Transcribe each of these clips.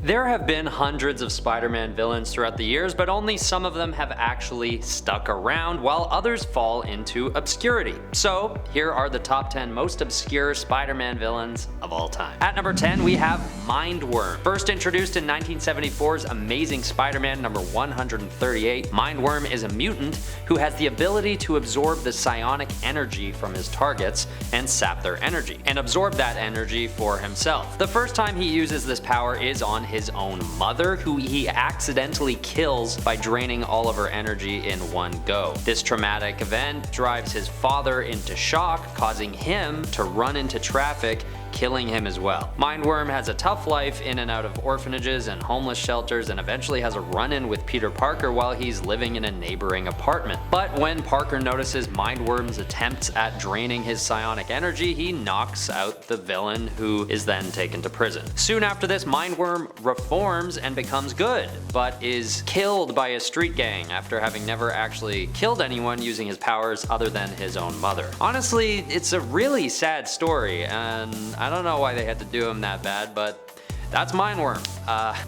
There have been hundreds of Spider-Man villains throughout the years, but only some of them have actually stuck around, while others fall into obscurity. So here are the top 10 most obscure Spider-Man villains of all time. At number 10 we have Mindworm. First introduced in 1974's Amazing Spider-Man number 138, Mindworm is a mutant who has the ability to absorb the psionic energy from his targets and sap their energy, and absorb that energy for himself. The first time he uses this power is on his own mother, who he accidentally kills by draining all of her energy in one go. This traumatic event drives his father into shock, causing him to run into traffic, killing him as well. Mindworm has a tough life in and out of orphanages and homeless shelters, and eventually has a run-in with Peter Parker while he's living in a neighboring apartment. But when Parker notices Mindworm's attempts at draining his psionic energy, he knocks out the villain, who is then taken to prison. Soon after this, Mindworm reforms and becomes good, but is killed by a street gang after having never actually killed anyone using his powers other than his own mother. Honestly, it's a really sad story, and I don't know why they had to do him that bad, but that's Mindworm.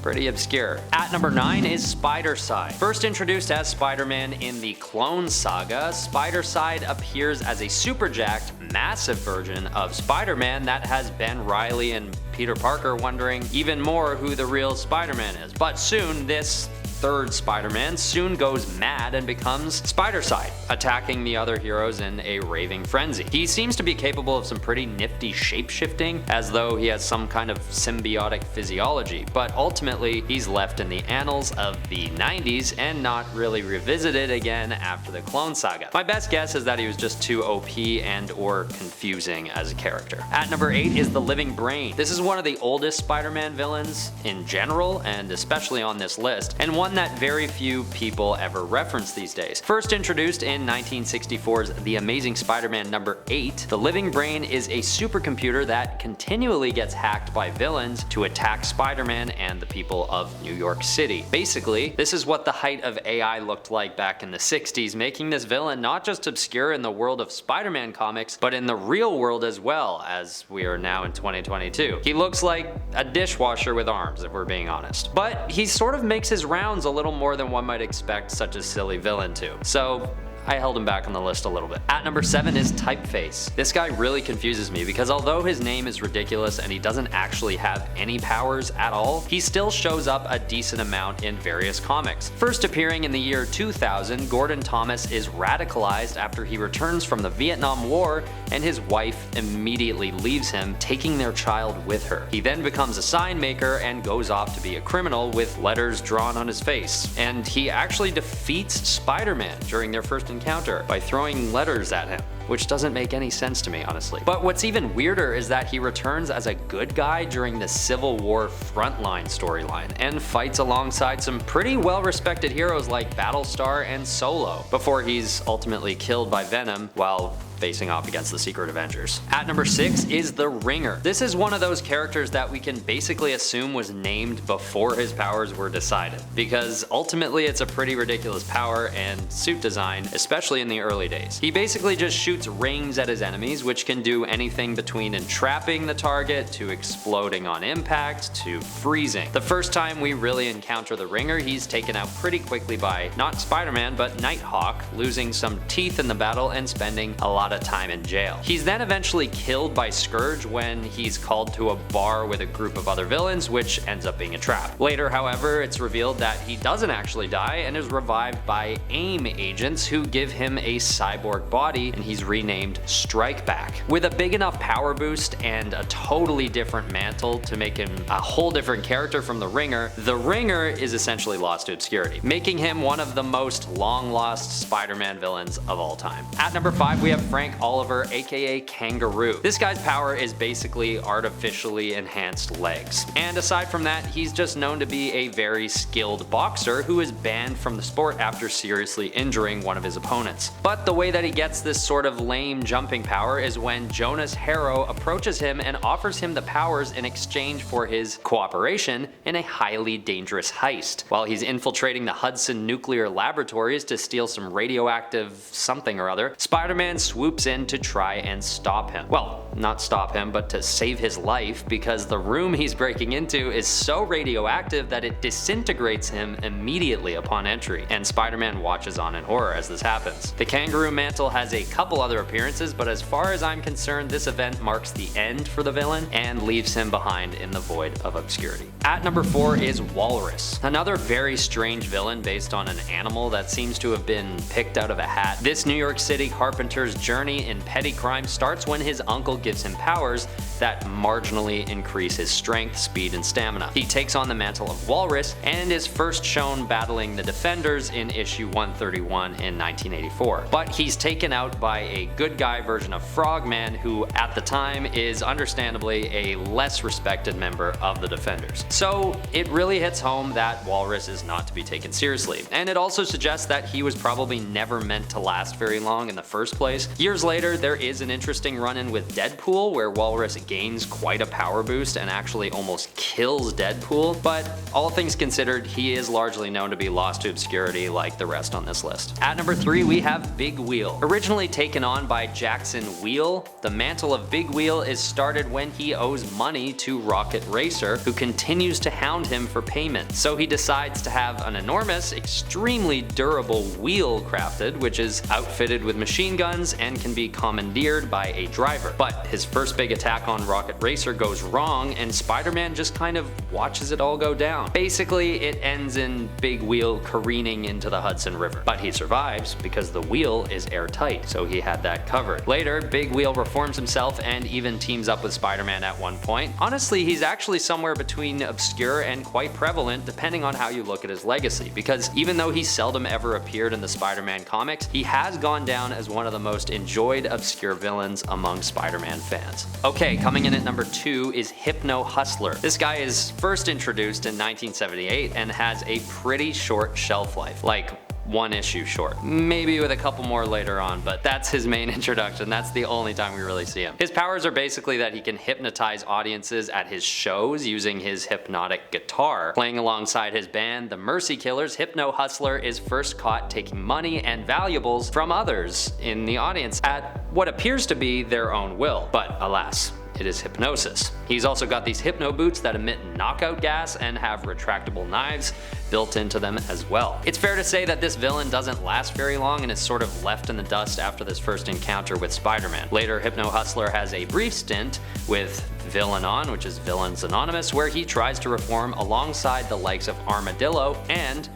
Pretty obscure. At number 9 is Spidercide. First introduced as Spider-Man in the Clone Saga, Spidercide appears as a super jacked, massive version of Spider-Man that has Ben Reilly and Peter Parker wondering even more who the real Spider-Man is. But soon, this third Spider-Man soon goes mad and becomes Spidercide, attacking the other heroes in a raving frenzy. He seems to be capable of some pretty nifty shape-shifting, as though he has some kind of symbiotic physiology, but ultimately he's left in the annals of the 90s and not really revisited again after the Clone Saga. My best guess is that he was just too OP and or confusing as a character. At number 8 is the Living Brain. This is one of the oldest Spider-Man villains in general, and especially on this list, and one that very few people ever reference these days. First introduced in 1964's The Amazing Spider-Man number 8, the Living Brain is a supercomputer that continually gets hacked by villains to attack Spider-Man and the people of New York City. Basically, this is what the height of AI looked like back in the 60s, making this villain not just obscure in the world of Spider-Man comics, but in the real world as well, as we are now in 2022. He looks like a dishwasher with arms, if we're being honest. But he sort of makes his rounds a little more than one might expect such a silly villain to. So I held him back on the list a little bit. At number 7 is Typeface. This guy really confuses me because although his name is ridiculous and he doesn't actually have any powers at all, he still shows up a decent amount in various comics. First appearing in the year 2000, Gordon Thomas is radicalized after he returns from the Vietnam War and his wife immediately leaves him, taking their child with her. He then becomes a sign maker and goes off to be a criminal with letters drawn on his face. And he actually defeats Spider-Man during their first encounter by throwing letters at him, which doesn't make any sense to me, honestly. But what's even weirder is that he returns as a good guy during the Civil War Frontline storyline and fights alongside some pretty well-respected heroes like Battlestar and Solo, before he's ultimately killed by Venom while facing off against the Secret Avengers. At number 6 is the Ringer. This is one of those characters that we can basically assume was named before his powers were decided, because ultimately it's a pretty ridiculous power and suit design, especially in the early days. He basically just shoots rings at his enemies, which can do anything between entrapping the target to exploding on impact to freezing. The first time we really encounter the Ringer, he's taken out pretty quickly by not Spider-Man but Nighthawk, losing some teeth in the battle and spending a lot of time in jail. He's then eventually killed by Scourge when he's called to a bar with a group of other villains, which ends up being a trap. Later, however, it's revealed that he doesn't actually die and is revived by AIM agents who give him a cyborg body, and he's renamed Strikeback. With a big enough power boost and a totally different mantle to make him a whole different character from the Ringer is essentially lost to obscurity, making him one of the most long-lost Spider-Man villains of all time. At number 5 we have Frank Oliver, aka Kangaroo. This guy's power is basically artificially enhanced legs. And aside from that, he's just known to be a very skilled boxer who is banned from the sport after seriously injuring one of his opponents. But the way that he gets this sort of of lame jumping power is when Jonas Harrow approaches him and offers him the powers in exchange for his cooperation in a highly dangerous heist. While he's infiltrating the Hudson nuclear laboratories to steal some radioactive something or other, Spider-Man swoops in to try and stop him. Well, not stop him, but to save his life, because the room he's breaking into is so radioactive that it disintegrates him immediately upon entry, and Spider-Man watches on in horror as this happens. The Kangaroo Mantle has a couple other appearances, but as far as I'm concerned, this event marks the end for the villain and leaves him behind in the void of obscurity. At number 4 is Walrus, another very strange villain based on an animal that seems to have been picked out of a hat. This New York City carpenter's journey in petty crime starts when his uncle gives him powers that marginally increase his strength, speed, and stamina. He takes on the mantle of Walrus and is first shown battling the Defenders in issue 131 in 1984. But he's taken out by a good guy version of Frogman, who at the time is understandably a less respected member of the Defenders. So it really hits home that Walrus is not to be taken seriously, and it also suggests that he was probably never meant to last very long in the first place. Years later, there is an interesting run-in with Deadpool where Walrus gains quite a power boost and actually almost kills Deadpool, but all things considered, he is largely known to be lost to obscurity like the rest on this list. At number 3, we have Big Wheel. Originally taken on by Jackson Wheel, the mantle of Big Wheel is started when he owes money to Rocket Racer, who continues to hound him for payment. So he decides to have an enormous, extremely durable wheel crafted, which is outfitted with machine guns and can be commandeered by a driver. But his first big attack on Rocket Racer goes wrong, and Spider-Man just kind of watches it all go down. Basically, it ends in Big Wheel careening into the Hudson River. But he survives because the wheel is airtight, so he had that covered. Later, Big Wheel reforms himself and even teams up with Spider-Man at one point. Honestly, he's actually somewhere between obscure and quite prevalent depending on how you look at his legacy, because even though he seldom ever appeared in the Spider-Man comics, he has gone down as one of the most enjoyed obscure villains among Spider-Man fans. Okay, coming in at number 2 is Hypno Hustler. This guy is first introduced in 1978 and has a pretty short shelf life, like 1 issue short. Maybe with a couple more later on, but that's his main introduction. That's the only time we really see him. His powers are basically that he can hypnotize audiences at his shows using his hypnotic guitar. Playing alongside his band, the Mercy Killers, Hypno Hustler is first caught taking money and valuables from others in the audience at what appears to be their own will. But alas, it is hypnosis. He's also got these hypno boots that emit knockout gas and have retractable knives built into them as well. It's fair to say that this villain doesn't last very long and is sort of left in the dust after this first encounter with Spider-Man. Later, Hypno Hustler has a brief stint with Villain, which is Villains Anonymous, where he tries to reform alongside the likes of Armadillo and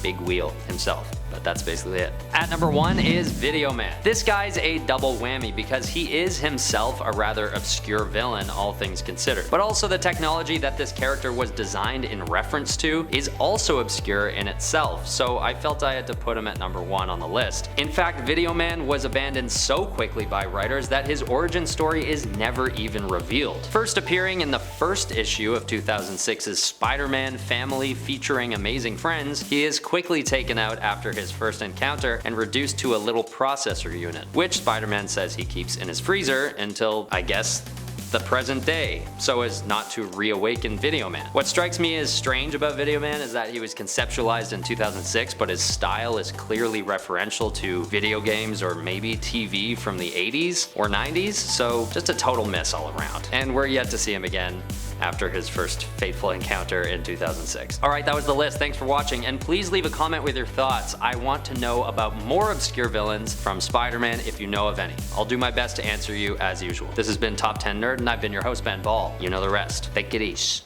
Big Wheel himself. But that's basically it. At number 1 is Video Man. This guy's a double whammy because he is himself a rather obscure villain, all things considered. But also the technology that this character was designed in reference to is also obscure in itself, so I felt I had to put him at number 1 on the list. In fact, Video Man was abandoned so quickly by writers that his origin story is never even revealed. First appearing in the first issue of 2006's Spider-Man Family featuring Amazing Friends, he is quickly taken out after his first encounter and reduced to a little processor unit, which Spider-Man says he keeps in his freezer until, I guess, the present day, so as not to reawaken Video Man. What strikes me as strange about Video Man is that he was conceptualized in 2006, but his style is clearly referential to video games or maybe TV from the 80s or 90s, so just a total miss all around. And we're yet to see him again after his first fateful encounter in 2006. Alright, that was the list. Thanks for watching, and please leave a comment with your thoughts. I want to know about more obscure villains from Spider-Man if you know of any. I'll do my best to answer you as usual. This has been Top 10 Nerd, and I've been your host, Ben Ball. You know the rest. Take it easy.